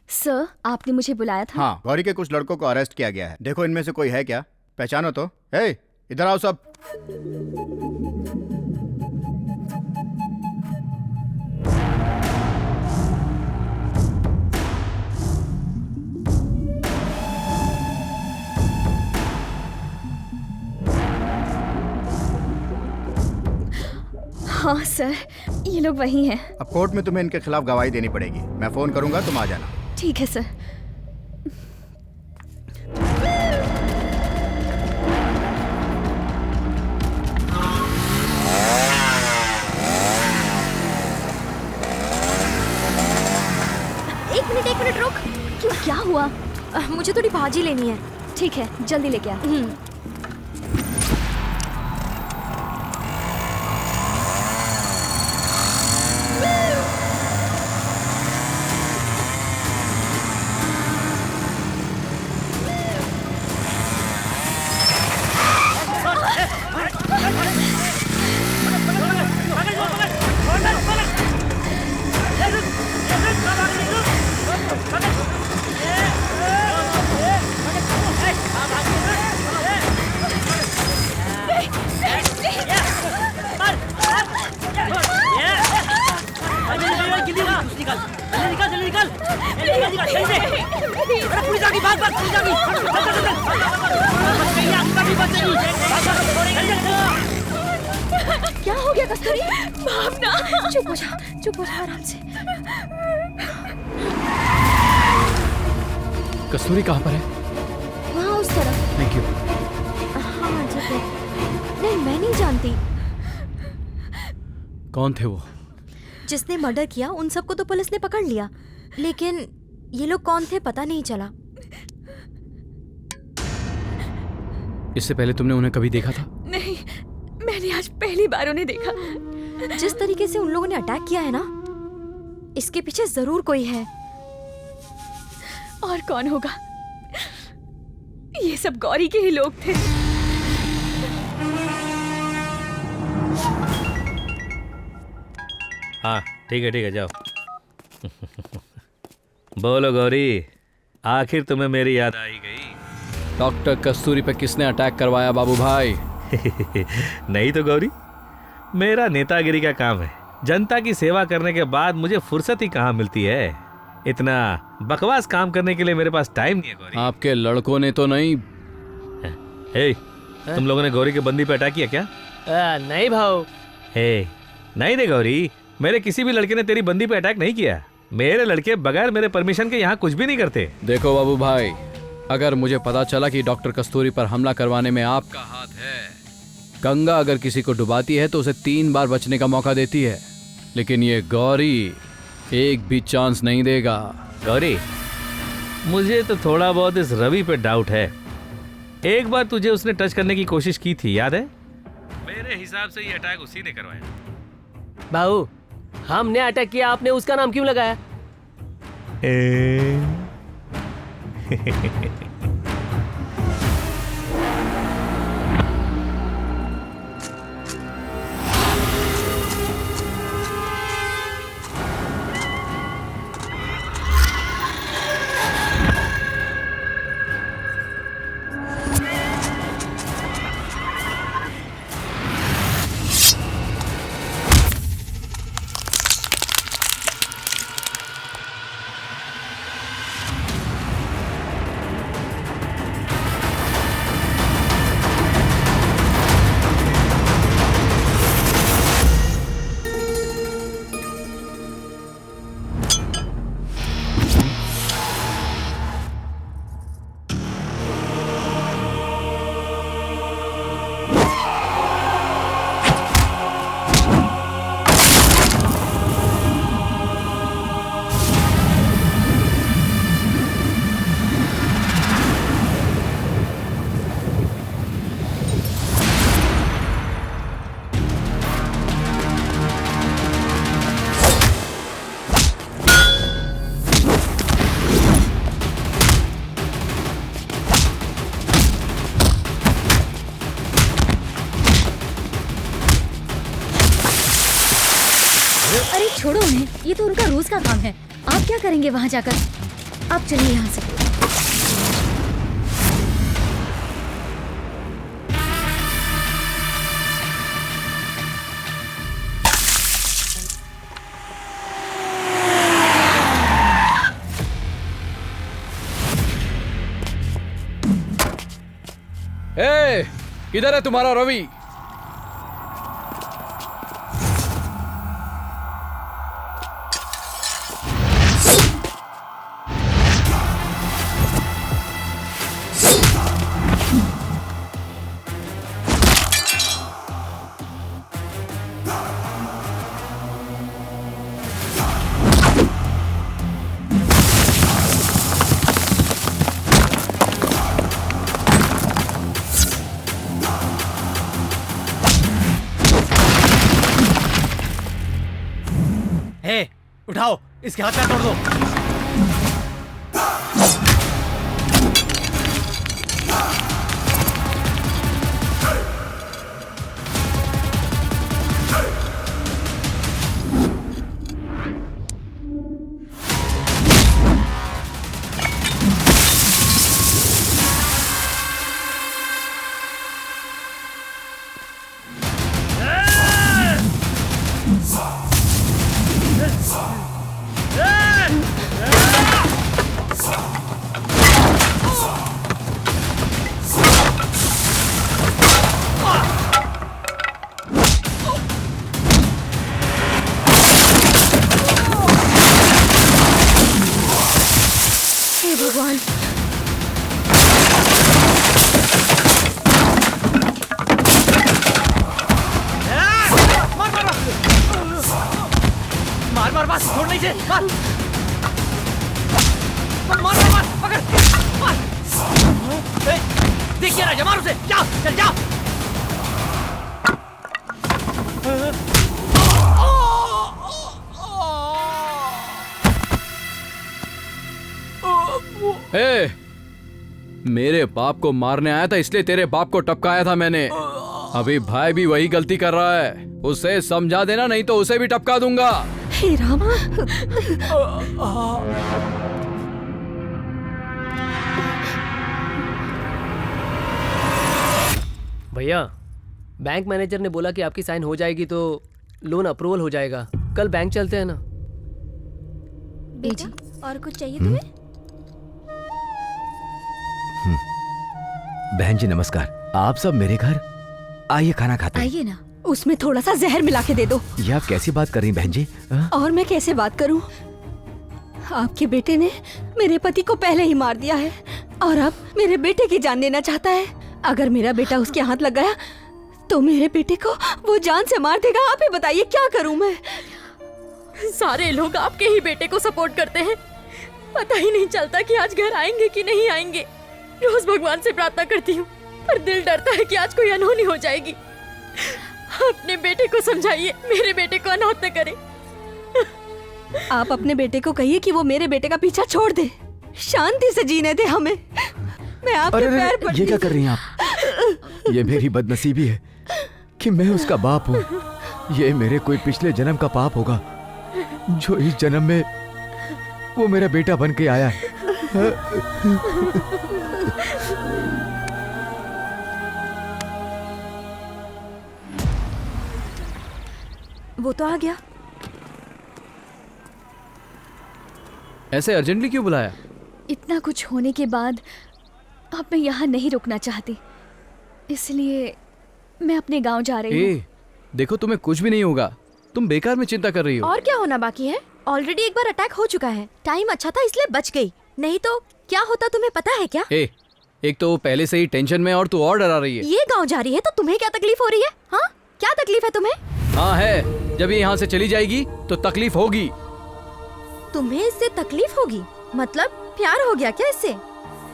Sir, आपने मुझे बुलाया था? हाँ, गौरी के कुछ लड़कों को अरेस्ट किया गया है। देखो इनमें से कोई है क्या? पहचानो तो। हे, इधर आओ सब। हाँ सर, ये लोग वही हैं। अब कोर्ट में तुम्हें इनके खिलाफ गवाही देनी पड़ेगी। मैं फोन करूंगा, तुम आ जाना। ठीक है सर। एक मिनट रुक। क्यों, क्या हुआ? मुझे थोड़ी भाजी लेनी है। ठीक है, जल्दी लेके आ। क्या हो गया कस्तूरी? भावना, चुप हो जा आराम से। कस्तूरी कहाँ पर है? वहाँ उस तरफ। Thank you. हाँ ठीक है। नहीं, मैं नहीं जानती। कौन थे वो? जिसने मर्डर किया उन सबको तो पुलिस ने पकड़ लिया, लेकिन ये लोग कौन थे पता नहीं चला। इससे पहले तुमने उन्हें कभी देखा था? नहीं, मैंने आज पहली बार उन्हें देखा। जिस तरीके से उन लोगों ने अटैक किया है ना, इसके पीछे जरूर कोई है। और कौन होगा? ये सब गौरी के ही लोग थे। हाँ ठीक है जाओ। बोलो गौरी, आखिर तुम्हें मेरी याद आई गई? डॉक्टर कस्तूरी पे किसने अटैक करवाया बाबू भाई? नहीं तो गौरी, मेरा नेतागिरी का काम है। जनता की सेवा करने के बाद मुझे फुर्सत ही कहाँ मिलती है। इतना बकवास काम करने के लिए मेरे पास टाइम नहीं है गौरी। आपके लड़कों ने तो नहीं? हे, तुम लोगों ने गौरी के बंदी पे अटैक किया क्या? नहीं भाऊ। हे, नहीं दे गौरी, मेरे किसी भी लड़के ने तेरी बंदी पे अटैक नहीं किया। मेरे लड़के बगैर मेरे परमिशन के यहाँ कुछ भी नहीं करते। देखो बाबू भाई, अगर मुझे पता चला कि डॉक्टर कस्तूरी पर हमला करवाने में आपका हाथ है, गंगा अगर किसी को डुबाती है तो उसे 3 बार बचने का मौका देती है, लेकिन ये गौरी एक भी चांस नहीं देगा। गौरी, मुझे तो थोड़ा बहुत इस रवि पे डाउट है। एक बार तुझे उसने टच करने की कोशिश की थी, याद है? मेरे हिसाब से ये अटैक उसी ने करवाया। भाऊ, हमने अटैक किया, आपने उसका नाम क्यों लगाया? अरे छोड़ो उन्हें, ये तो उनका रोज का काम है। आप क्या करेंगे वहाँ जाकर? आप चलिए यहाँ से। ए, किधर है तुम्हारा रवि? उठाओ, इसके हाथ पैर तोड़ दो। भगवान, मार मार मार, छोड़ नहीं, मार मार मार मार, पकड़ मार। देखिए राजा, मार उसे, जा चल जा। ए, मेरे बाप को मारने आया था, इसलिए तेरे बाप को टपकाया था मैंने। अभी भाई भी वही गलती कर रहा है, उसे समझा देना, नहीं तो उसे भी टपका दूंगा। हे राम। भैया, बैंक मैनेजर ने बोला कि आपकी साइन हो जाएगी तो लोन अप्रूवल हो जाएगा। कल बैंक चलते हैं ना? बेटा, और कुछ चाहिए तुम्हें? बहन जी नमस्कार, आप सब मेरे घर आइए, खाना खाते हैं। आइए ना, उसमें थोड़ा सा जहर मिला के दे दो। ये आप कैसी बात कर रही बहन जी? और मैं कैसे बात करूं? आपके बेटे ने मेरे पति को पहले ही मार दिया है और अब मेरे बेटे की जान लेना चाहता है। अगर मेरा बेटा उसके हाथ लग गया तो मेरे बेटे को वो जान से मार देगा। आप ही बताइए क्या करूं मैं? सारे लोग आपके ही बेटे को सपोर्ट करते हैं, पता ही नहीं चलता कि आज घर आएंगे कि नहीं आएंगे। रोज भगवान से प्रार्थना करती हूँ, पर दिल डरता है कि आज कोई अनहोनी हो जाएगी। अपने बेटे को समझाइए, मेरे बेटे को अनाथ न करे। आप अपने बेटे को कहिए कि वो मेरे बेटे का पीछा छोड़ दे, शांति से जीने दे हमें। मैं आपके पैर पड़ती। ये क्या कर रही हैं आप? ये मेरी बदनसीबी है कि मैं उसका बाप हूँ। ये मेरे कोई पिछले जन्म का पाप होगा जो इस जन्म में वो मेरा बेटा बन के आया है। वो तो आ गया। ऐसे अर्जेंटली क्यों बुलाया? इतना कुछ होने के बाद अब मैं यहाँ नहीं रुकना चाहती, इसलिए मैं अपने गांव जा रही हूँ। देखो, तुम्हें कुछ भी नहीं होगा, तुम बेकार में चिंता कर रही हो। और क्या होना बाकी है? ऑलरेडी एक बार अटैक हो चुका है। टाइम अच्छा था इसलिए बच गई, नहीं तो क्या होता तुम्हें पता है क्या? एक तो वो पहले से ही टेंशन में और तू और डरा रही है। ये गांव जा रही है तो तुम्हें क्या तकलीफ हो रही है? हाँ, क्या तकलीफ है तुम्हें? हाँ है, जब ये यहाँ से चली जाएगी तो तकलीफ होगी। तुम्हें इससे तकलीफ होगी? मतलब प्यार हो गया क्या इससे?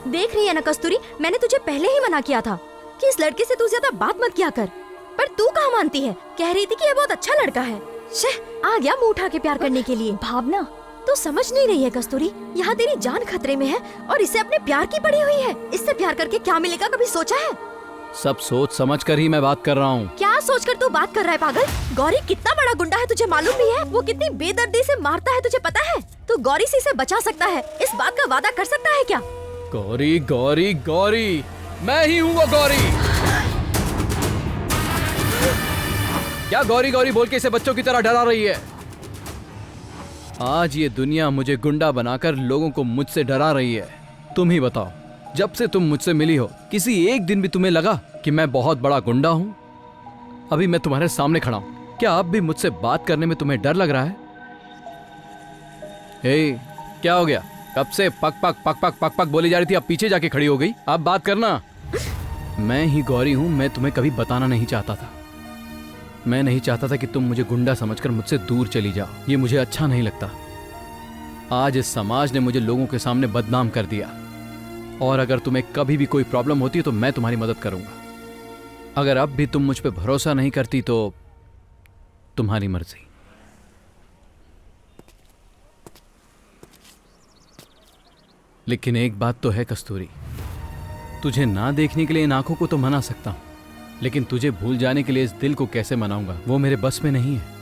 देख रही है ना कस्तूरी, मैंने तुझे पहले ही मना किया था कि इस लड़के से तू ज्यादा बात मत किया कर, पर तू कहाँ मानती है? कह रही थी कि ये बहुत अच्छा लड़का है। आ गया मुंह उठा के प्यार करने के लिए। भावना, तू समझ नहीं रही है कस्तूरी, यहाँ तेरी जान खतरे में है और इसे अपने प्यार की पड़ी हुई है। इससे प्यार करके क्या मिलेगा, कभी सोचा है? सब सोच समझ कर ही मैं बात कर रहा हूँ। क्या सोचकर तू बात कर रहा है पागल? गौरी कितना बड़ा गुंडा है तुझे मालूम भी है? वो कितनी बेदर्दी से मारता है तुझे पता है? तू गौरी से इसे बचा सकता है, इस बात का वादा कर सकता है क्या? गौरी गौरी गौरी, मैं ही हूँ वो गौरी। क्या गौरी गौरी बोल के इसे बच्चों की तरह डरा रही है? आज ये दुनिया मुझे गुंडा बनाकर लोगों को मुझसे डरा रही है। तुम ही बताओ, जब से तुम मुझसे मिली हो किसी एक दिन भी तुम्हें लगा कि मैं बहुत बड़ा गुंडा हूं? अभी मैं तुम्हारे सामने खड़ा हूं, क्या अब भी मुझसे बात करने में तुम्हें डर लग रहा है? हे, क्या हो गया? कब से पक पक पक पक पक पक बोली जा रही थी, अब पीछे जाके खड़ी हो गई। अब बात करना। मैं ही गौरी हूं, मैं तुम्हें कभी बताना नहीं चाहता था। मैं नहीं चाहता था कि तुम मुझे गुंडा समझकर मुझसे दूर चली जाओ, ये मुझे अच्छा नहीं लगता। आज इस समाज ने मुझे लोगों के सामने बदनाम कर दिया, और अगर तुम्हें कभी भी कोई प्रॉब्लम होती है तो मैं तुम्हारी मदद करूंगा। अगर अब भी तुम मुझ पे भरोसा नहीं करती तो तुम्हारी मर्जी। लेकिन एक बात तो है कस्तूरी, तुझे ना देखने के लिए इन आंखों को तो मना सकता हूं, लेकिन तुझे भूल जाने के लिए इस दिल को कैसे मनाऊंगा वो मेरे बस में नहीं है।